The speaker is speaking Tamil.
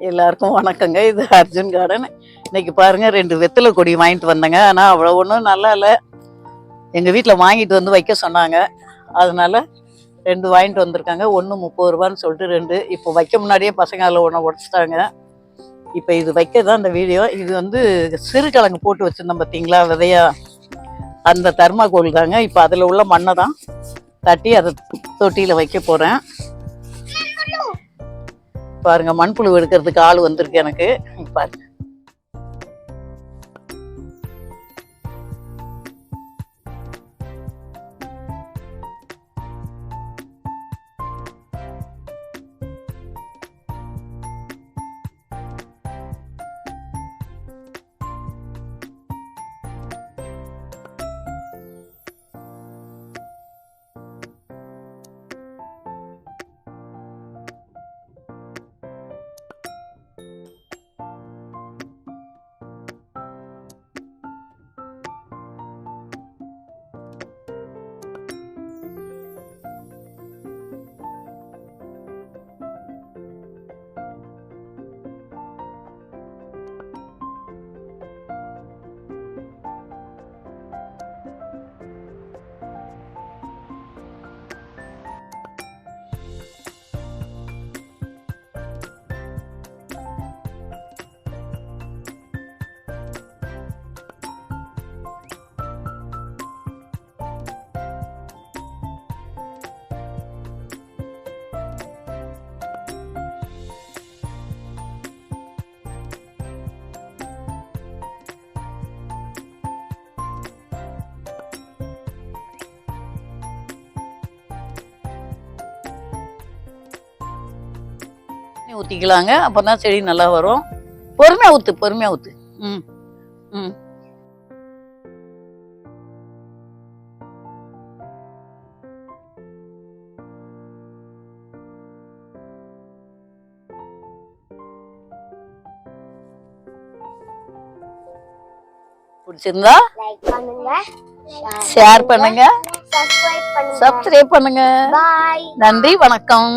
எல்லாருக்கும் வணக்கங்க. இது அர்ஜுன் கார்டன். இன்னைக்கு பாருங்க 2 வெத்தலை கொடி வாங்கிட்டு வந்தேங்க. ஆனால் அவ்வளோ ஒன்றும் நல்லா இல்லை. எங்கள் வீட்டில் வாங்கிட்டு வந்து வைக்க சொன்னாங்க. அதனால 2 வாங்கிட்டு வந்திருக்காங்க. ஒன்று 30 ரூபான்னு சொல்லிட்டு 2. இப்போ வைக்க முன்னாடியே பசங்க அதில் ஒன்று உடச்சிட்டாங்க. இப்போ இது வைக்க தான் இந்த வீடியோ. இது வந்து சிறுகிழங்கு போட்டு வச்சுருந்தோம் பார்த்தீங்களா, விதையா, அந்த தர்மாக்கோல் தாங்க. இப்போ அதில் உள்ள மண்ணை தான் தட்டி அதை தொட்டியில் வைக்க போகிறேன். பாருங்க, மண்புழு எடுக்கிறதுக்கு ஆள் வந்திருக்கு எனக்கு. பாருங்க, ஊற்றிக்கலாங்க. அப்போ தான் செடி நல்லா வரும். பொறுமையாக ஊற்று, பொறுமையாக ஊற்று. ம் ம் பிடிச்சிருந்தா ஷேர் பண்ணுங்க, சப்ஸ்கிரைப் பண்ணுங்க. நன்றி, வணக்கம்.